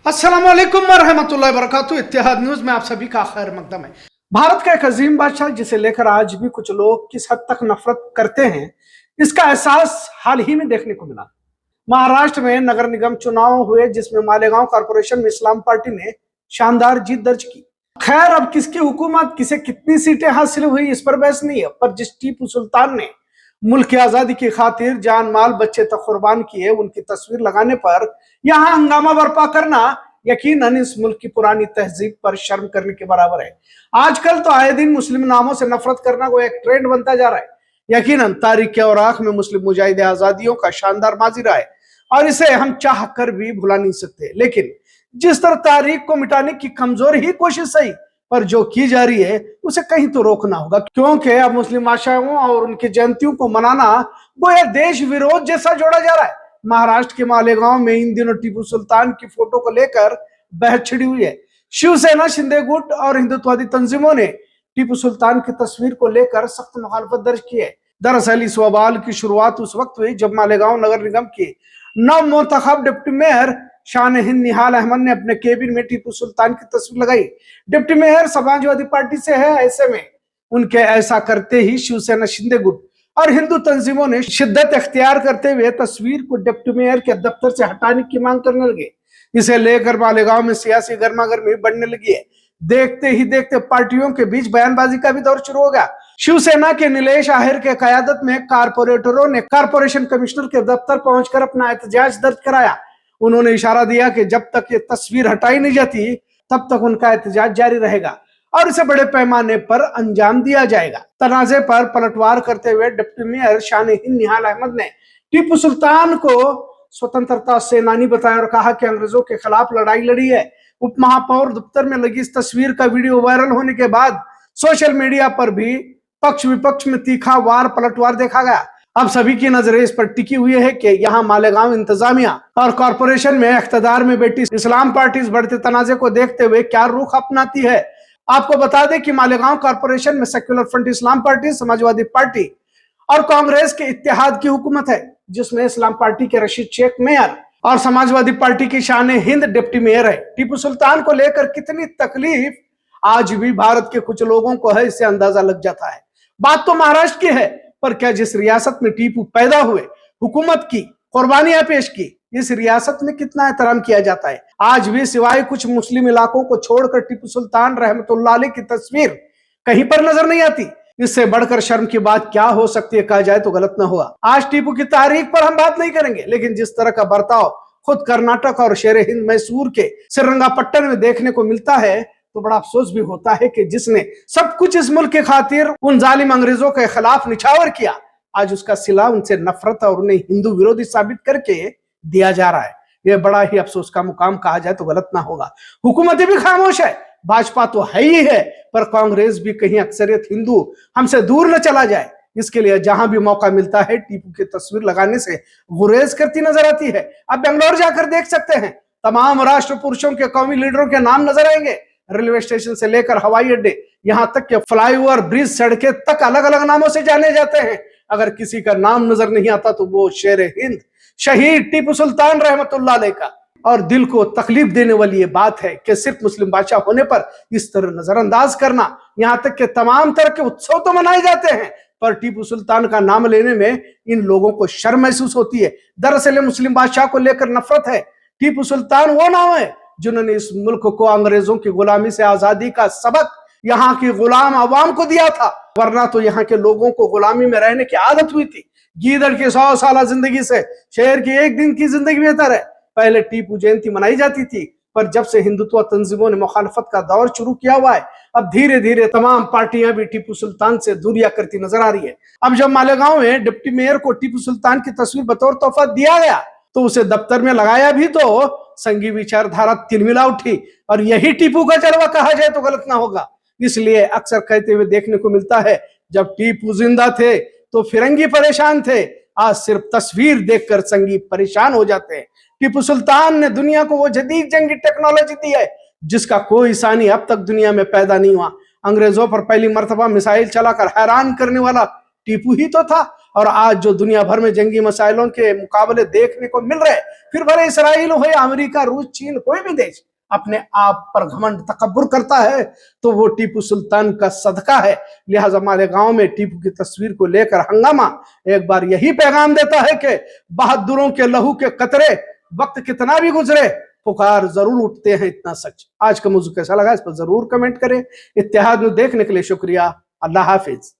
अस्सलामुअलैकुम वरहमतुल्लाहि वबरकातुहू। इत्तेहाद न्यूज में आप सभी का खैर मकदम है। भारत का एक अजीम बादशाह जिसे लेकर आज भी कुछ लोग किस हद तक नफरत करते हैं, इसका एहसास हाल ही में देखने को मिला। महाराष्ट्र में नगर निगम चुनाव हुए जिसमें मालेगांव कॉरपोरेशन में इस्लाम पार्टी ने शानदार जीत दर्ज की। खैर, अब किसकी हुकूमत, किसे कितनी सीटें हासिल हुई, इस पर बहस नहीं है, पर जिस टीपू सुल्तान ने मुल्क की आजादी की खातिर जान माल बच्चे तक कुर्बान किए, उनकी तस्वीर लगाने पर यहाँ हंगामा बर्पा करना यकीनन इस मुल्क की पुरानी तहजीब पर शर्म करने के बराबर है। आजकल तो आए दिन मुस्लिम नामों से नफरत करना कोई एक ट्रेंड बनता जा रहा है। यकीनन तारीख के औराख में मुस्लिम मुजाहिद आजादियों का शानदार माजी रहा है और इसे हम चाह कर भी भुला नहीं सकते। लेकिन जिस तरह तारीख को मिटाने की कमजोर ही कोशिश सही पर जो की जा रही है, उसे कहीं तो रोकना होगा, क्योंकि अब मुस्लिम बादशाहों और उनकी जयंतियों को मनाना गोया देश विरोध जैसा जोड़ा जा रहा है। महाराष्ट्र के मालेगांव में इन दिनों टीपू सुल्तान की फोटो को लेकर बहस छिड़ी हुई है। शिवसेना, शिंदे गुट और हिंदुत्ववादी तंजीमों ने टीपू सुल्तान की तस्वीर को लेकर सख्त मुखालफत दर्ज की है। दरअसल इस वबाल की शुरुआत उस वक्त हुई जब मालेगांव नगर निगम की नव मुंतखब डिप्टी मेयर शान-ए-हिंद निहाल अहमद ने अपने केबिन में टीपू सुल्तान की तस्वीर लगाई। डिप्टी मेयर समाजवादी पार्टी से है, ऐसे में उनके ऐसा करते ही शिवसेना, शिंदे गुट और हिंदू तंजीमों ने शिद्दत इख्तियार करते हुए तस्वीर को डिप्टी मेयर के दफ्तर से हटाने की मांग करने लगे। इसे लेकर मालेगांव में सियासी गर्मागर्मी बढ़ने लगी है। देखते ही देखते पार्टियों के बीच बयानबाजी का भी दौर शुरू हो गया। शिवसेना के नीलेश आहिर के कयादत में कारपोरेटरों ने कारपोरेशन कमिश्नर के दफ्तर पहुंचकर अपना एहतजाज दर्ज कराया। उन्होंने इशारा दिया कि जब तक ये तस्वीर हटाई नहीं जाती तब तक उनका एहतजाज जारी रहेगा और इसे बड़े पैमाने पर अंजाम दिया जाएगा। तनाजे पर पलटवार करते हुए डिप्टी मेयर शान-ए-हिंद निहाल अहमद ने टीपू सुल्तान को स्वतंत्रता सेनानी बताया और कहा कि अंग्रेजों के खिलाफ लड़ाई लड़ी है। उप महापौर दफ्तर में लगी इस तस्वीर का वीडियो वायरल होने के बाद सोशल मीडिया पर भी पक्ष विपक्ष में तीखा वार पलटवार देखा गया। अब सभी की नजरें इस पर टिकी हुई है कि यहाँ मालेगांव इंतजामिया और कॉरपोरेशन में इख्तिदार में बैठी इस्लाम पार्टी इस बढ़ते तनाजे को देखते हुए क्या रुख अपनाती है। आपको बता दें कि मालेगांव कॉरपोरेशन में सेक्युलर फ्रंट इस्लाम पार्टी, समाजवादी पार्टी और कांग्रेस के इत्तेहाद की हुकूमत है, जिसमें इस्लाम पार्टी के रशीद शेख मेयर और समाजवादी पार्टी की शान-ए-हिंद डिप्टी मेयर है। टीपू सुल्तान को लेकर कितनी तकलीफ आज भी भारत के कुछ लोगों को है, इससे अंदाजा लग जाता है। बात तो महाराष्ट्र की है, पर क्या जिस रियासत में टीपू पैदा हुए, हुकूमत की, कुर्बानियां पेश की, इस रियासत में कितना एहतराम किया जाता है? आज भी सिवाय कुछ मुस्लिम इलाकों को छोड़कर टीपू सुल्तान रहमतुल्लाह अलैह की तस्वीर कहीं पर नजर नहीं आती। इससे बढ़कर शर्म की बात क्या हो सकती है, कहा जाए तो गलत ना होगा। आज टीपू की तारीख पर हम बात नहीं करेंगे, लेकिन जिस तरह का बर्ताव खुद कर्नाटक और शेर हिंद मैसूर के श्रीरंगापट्टन में देखने को मिलता है, तो बड़ा अफसोस भी होता है कि जिसने सब कुछ इस मुल्क के खातिर उन जालिम अंग्रेजों के खिलाफ निछावर किया, आज उसका सिला उनसे नफरत और उन्हें हिंदू विरोधी साबित करके दिया जा रहा है। यह बड़ा ही अफसोस का मुकाम, कहा जाए तो गलत ना होगा। हुकूमतें भी खामोश है, भाजपा तो है ही है, पर कांग्रेस भी कहीं अक्सरियत हिंदू हमसे दूर न चला जाए, इसके लिए जहां भी मौका मिलता है टीपू की तस्वीर लगाने से गुरेज करती नजर आती है। आप बेंगलोर जाकर देख सकते हैं, तमाम राष्ट्र पुरुषों के, कौमी लीडरों के नाम नजर आएंगे। रेलवे स्टेशन से लेकर हवाई अड्डे, यहां तक के फ्लाईओवर, ब्रिज, सड़कें तक अलग अलग नामों से जाने जाते हैं। अगर किसी का नाम नजर नहीं आता तो वो शेर हिंद शहीद टीपू सुल्तान रहमतुल्लाह अलैह का। और दिल को तकलीफ देने वाली ये बात है कि सिर्फ मुस्लिम बादशाह होने पर इस तरह नजरअंदाज करना, यहां तक कि तमाम तरह के उत्सव तो मनाए जाते हैं, पर टीपू सुल्तान का नाम लेने में इन लोगों को शर्म महसूस होती है। दरअसल मुस्लिम बादशाह को लेकर नफरत है। टीपू सुल्तान वो नाम है जिन्होंने इस मुल्क को अंग्रेजों की गुलामी से आजादी का सबक यहाँ की गुलाम आवाम को दिया था, वरना तो यहाँ के लोगों को गुलामी में रहने की आदत हुई थी। गीदड़ की 100 साल जिंदगी से शेर की एक दिन की जिंदगी बेहतर है। पहले टीपू जयंती मनाई जाती थी, पर जब से हिंदुत्व तंजीमों ने मुखालफत का दौर शुरू किया हुआ है, अब धीरे धीरे तमाम पार्टियां भी टीपू सुल्तान से दूरियां करती नजर आ रही है। अब जब मालेगांव में डिप्टी मेयर को टीपू सुल्तान की तस्वीर बतौर तोहफा दिया गया, तो उसे दफ्तर में लगाया भी तो संघी विचारधारा तिलमिला उठी, और यही टीपू का जलवा, कहा जाए तो गलत ना होगा। इसलिए अक्सर कहते हुए देखने को मिलता है, जब टीपू जिंदा थे तो फिरंगी परेशान थे, आज सिर्फ तस्वीर देखकर संगी परेशान हो जाते हैं। टीपू सुल्तान ने दुनिया को वो जदीद जंगी टेक्नोलॉजी दी है जिसका कोई सानी अब तक दुनिया में पैदा नहीं हुआ। अंग्रेजों पर पहली मर्तबा मिसाइल चलाकर हैरान करने वाला टीपू ही तो था। और आज जो दुनिया भर में जंगी मसाइलों के मुकाबले देखने को मिल रहे, फिर भले इसराइल हो या अमेरिका, रूस, चीन, कोई भी देश अपने आप पर घमंड तकब्बुर करता है तो वो टीपू सुल्तान का सदका है। लिहाजा हमारे गांव में टीपू की तस्वीर को लेकर हंगामा एक बार यही पैगाम देता है कि बहादुरों के लहू के कतरे वक्त कितना भी गुजरे पुकार जरूर उठते हैं, इतना सच। आज का मौजू कैसा लगा इस पर जरूर कमेंट करें। इत्तेहाद न्यूज़ देखने के लिए शुक्रिया। अल्लाह हाफिज।